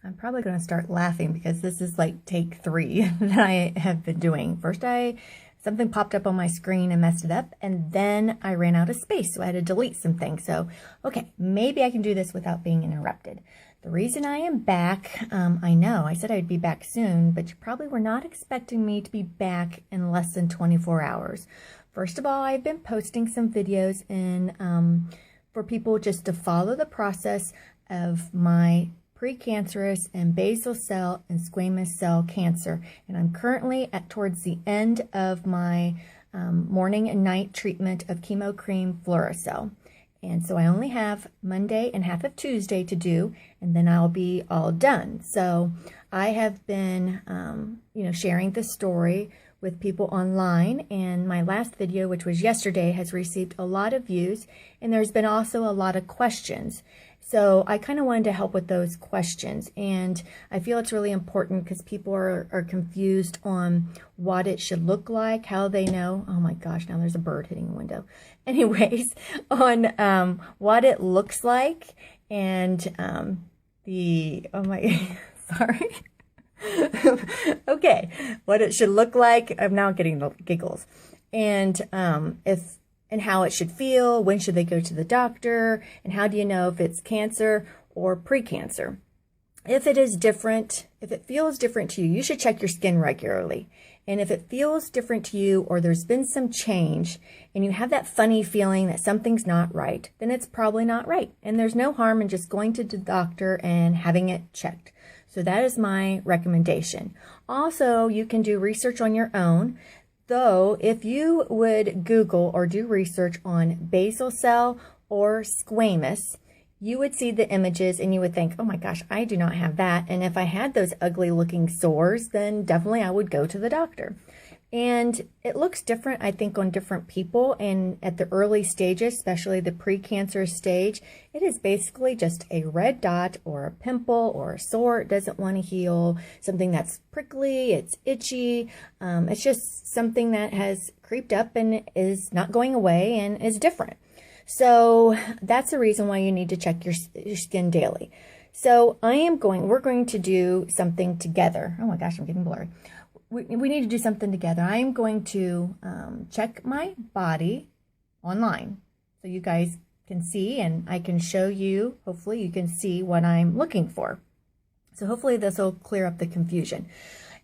I'm probably going to start laughing because this is like take 3 that I have been doing. First, something popped up on my screen and messed it up, and then I ran out of space, so I had to delete some things. So, okay, maybe I can do this without being interrupted. The reason I am back, I know I said I'd be back soon, but you probably were not expecting me to be back in less than 24 hours. First of all, I've been posting some videos for people just to follow the process of my precancerous and basal cell and squamous cell cancer. And I'm currently towards the end of my morning and night treatment of chemo cream Fluorocell. And so I only have Monday and half of Tuesday to do, and then I'll be all done. So I have been, sharing the story with people online, and my last video, which was yesterday, has received a lot of views, and there's been also a lot of questions. So I kind of wanted to help with those questions, and I feel it's really important because people are confused on what it should look like, how they know. Oh my gosh, now there's a bird hitting the window. Anyways, on what it looks like, and sorry. Okay, what it should look like. I'm now getting the giggles. And and how it should feel, when should they go to the doctor, and how do you know if it's cancer or precancer? If it is different, if it feels different to you, you should check your skin regularly. And if it feels different to you, or there's been some change, and you have that funny feeling that something's not right, then it's probably not right. And there's no harm in just going to the doctor and having it checked. So that is my recommendation. Also, you can do research on your own. Though, if you would Google or do research on basal cell or squamous, you would see the images and you would think, oh my gosh, I do not have that. And if I had those ugly looking sores, then definitely I would go to the doctor. And it looks different, I think, on different people. And at the early stages, especially the precancerous stage, it is basically just a red dot or a pimple or a sore. It doesn't want to heal, something that's prickly, it's itchy. It's just something that has creeped up and is not going away and is different. So that's the reason why you need to check your skin daily. So we're going to do something together. Oh my gosh, I'm getting blurry. We need to do something together. I'm going to check my body online so you guys can see, and I can show you, hopefully you can see what I'm looking for. So hopefully this will clear up the confusion.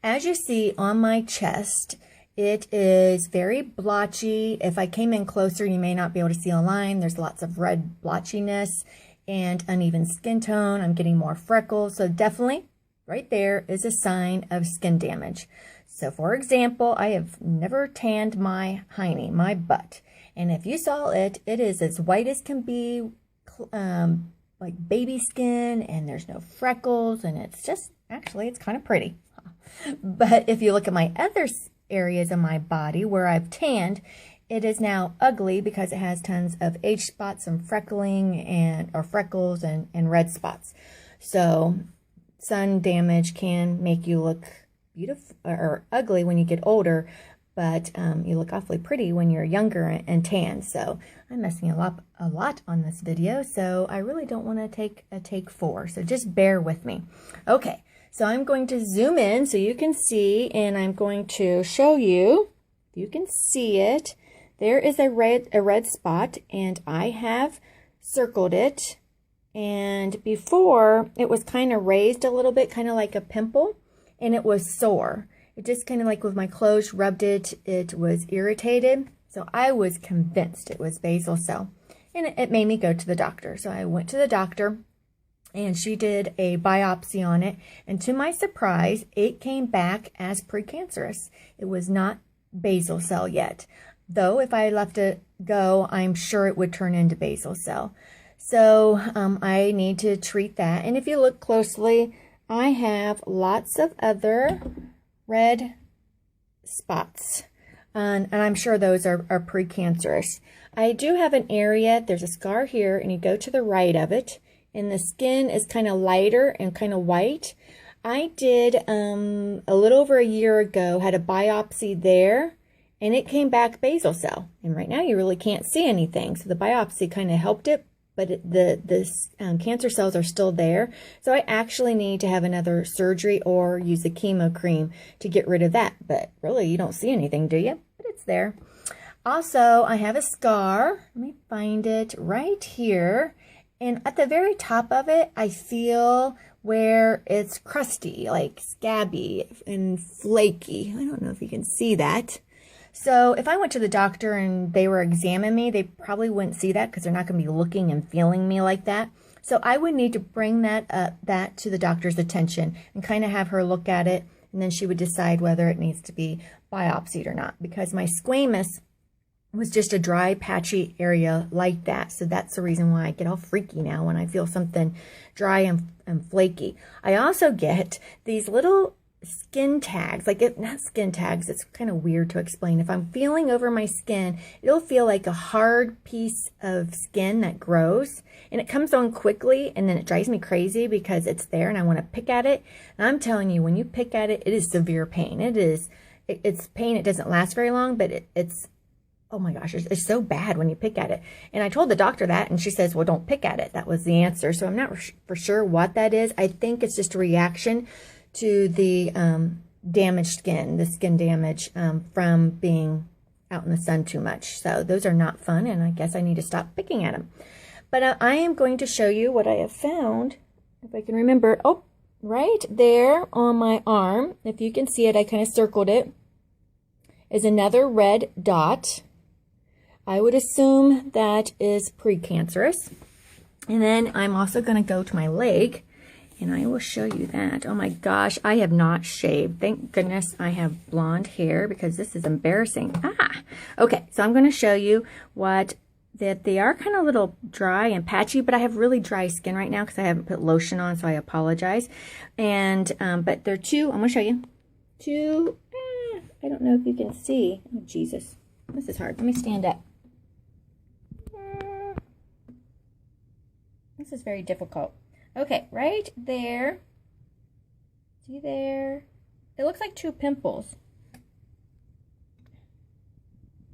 As you see on my chest, it is very blotchy. If I came in closer, you may not be able to see online. There's lots of red blotchiness and uneven skin tone. I'm getting more freckles. So definitely right there is a sign of skin damage. So for example, I have never tanned my hiney, my butt. And if you saw it, it is as white as can be, like baby skin, and there's no freckles, and it's just, actually, it's kind of pretty. But if you look at my other areas of my body where I've tanned, it is now ugly because it has tons of age spots and freckling or freckles and red spots. So sun damage can make you look beautiful or ugly when you get older, but you look awfully pretty when you're younger and tan. So I'm messing a lot on this video, so I really don't want to take a take 4, so just bear with me. Okay, so I'm going to zoom in so you can see, and I'm going to show you. You can see it. There is a red spot, and I have circled it. And before, it was kind of raised a little bit, kind of like a pimple, and it was sore. It just kind of like with my clothes, rubbed it, it was irritated. So I was convinced it was basal cell, and it made me go to the doctor. So I went to the doctor, and she did a biopsy on it. And to my surprise, it came back as precancerous. It was not basal cell yet. Though if I left it go, I'm sure it would turn into basal cell. So I need to treat that. And if you look closely, I have lots of other red spots. And I'm sure those are precancerous. I do have an area, there's a scar here, and you go to the right of it, and the skin is kind of lighter and kind of white. I did, a little over a year ago, had a biopsy there, and it came back basal cell. And right now you really can't see anything, so the biopsy kind of helped it but the cancer cells are still there. So I actually need to have another surgery or use a chemo cream to get rid of that. But really, you don't see anything, do you? But it's there. Also, I have a scar. Let me find it right here. And at the very top of it, I feel where it's crusty, like scabby and flaky. I don't know if you can see that. So if I went to the doctor and they were examining me, they probably wouldn't see that because they're not going to be looking and feeling me like that. So I would need to bring that to the doctor's attention and kind of have her look at it, and then she would decide whether it needs to be biopsied or not, because my squamous was just a dry, patchy area like that. So that's the reason why I get all freaky now when I feel something dry and flaky. I also get these little skin tags, not skin tags, it's kind of weird to explain. If I'm feeling over my skin, it'll feel like a hard piece of skin that grows, and it comes on quickly, and then it drives me crazy because it's there and I want to pick at it. And I'm telling you, when you pick at it, it is severe pain. It's pain. It doesn't last very long, but it's oh my gosh, it's so bad when you pick at it. And I told the doctor that, and she says, well, don't pick at it. That was the answer. So I'm not for sure what that is. I think it's just a reaction to the damaged skin, the skin damage from being out in the sun too much. So those are not fun, and I guess I need to stop picking at them. But I am going to show you what I have found, if I can remember. Oh, right there on my arm, if you can see it, I kind of circled it, is another red dot. I would assume that is precancerous. And then I'm also going to go to my leg, and I will show you that. Oh my gosh, I have not shaved. Thank goodness I have blonde hair, because this is embarrassing. Okay, so I'm going to show you that they are kind of a little dry and patchy, but I have really dry skin right now because I haven't put lotion on, so I apologize. And but there are two. I'm going to show you two. I don't know if you can see. Oh Jesus, this is hard. Let me stand up. This is very difficult. Okay, right there. See there? It looks like two pimples.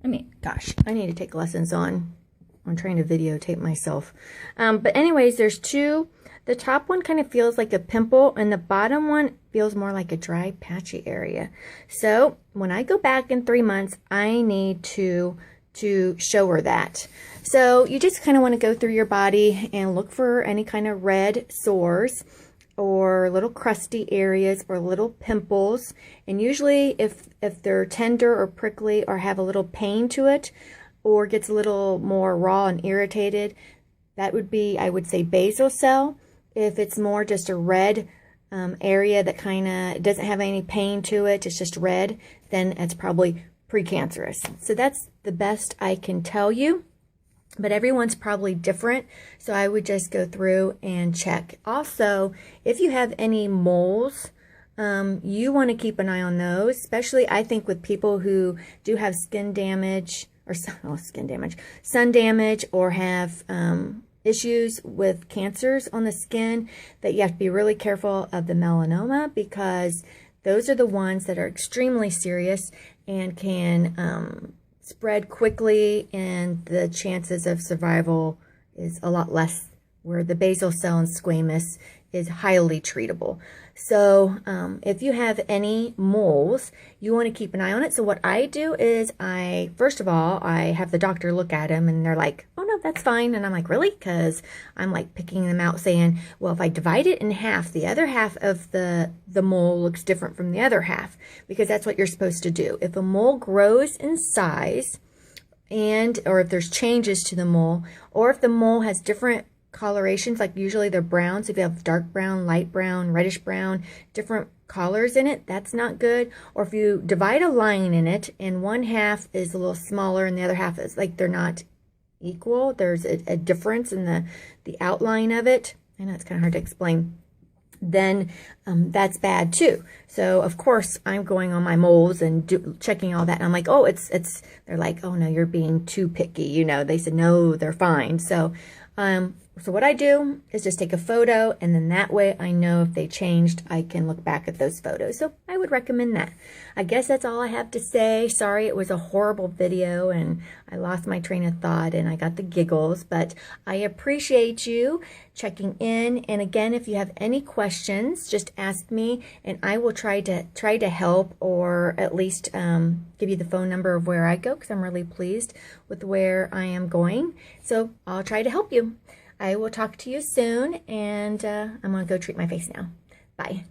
I mean, gosh, I need to take lessons on trying to videotape myself. But anyways, there's two. The top one kind of feels like a pimple, and the bottom one feels more like a dry, patchy area. So when I go back in 3 months, I need to show her that. So you just kind of want to go through your body and look for any kind of red sores or little crusty areas or little pimples. And usually if they're tender or prickly or have a little pain to it or gets a little more raw and irritated, that would be, I would say, basal cell. If it's more just a red area that kind of doesn't have any pain to it, it's just red, then it's probably precancerous. So that's the best I can tell you, but everyone's probably different. So I would just go through and check. Also, if you have any moles, you want to keep an eye on those, especially I think with people who do have skin damage or sun damage, or have issues with cancers on the skin, that you have to be really careful of the melanoma, because those are the ones that are extremely serious and can spread quickly, and the chances of survival is a lot less, where the basal cell and squamous is highly treatable. So if you have any moles, you want to keep an eye on it. So what I do is first of all, I have the doctor look at them, and they're like, oh no, that's fine. And I'm like, really? Because I'm like picking them out, saying, well, if I divide it in half, the other half of the mole looks different from the other half, because that's what you're supposed to do. If a mole grows in size, or if there's changes to the mole, or if the mole has different colorations, like usually they're browns, if you have dark brown, light brown, reddish brown, different colors in it, that's not good. Or if you divide a line in it and one half is a little smaller and the other half is like they're not equal, there's a difference in the outline of it. I know it's kind of hard to explain. Then that's bad too. So of course I'm going on my moles and checking all that, and I'm like, oh, they're like, oh no, you're being too picky, they said no, they're fine. So So what I do is just take a photo, and then that way I know if they changed, I can look back at those photos. So I would recommend that. I guess that's all I have to say. Sorry, it was a horrible video and I lost my train of thought and I got the giggles, but I appreciate you checking in. And again, if you have any questions, just ask me and I will try to help, or at least give you the phone number of where I go, because I'm really pleased with where I am going. So I'll try to help you. I will talk to you soon, and I'm going to go treat my face now. Bye.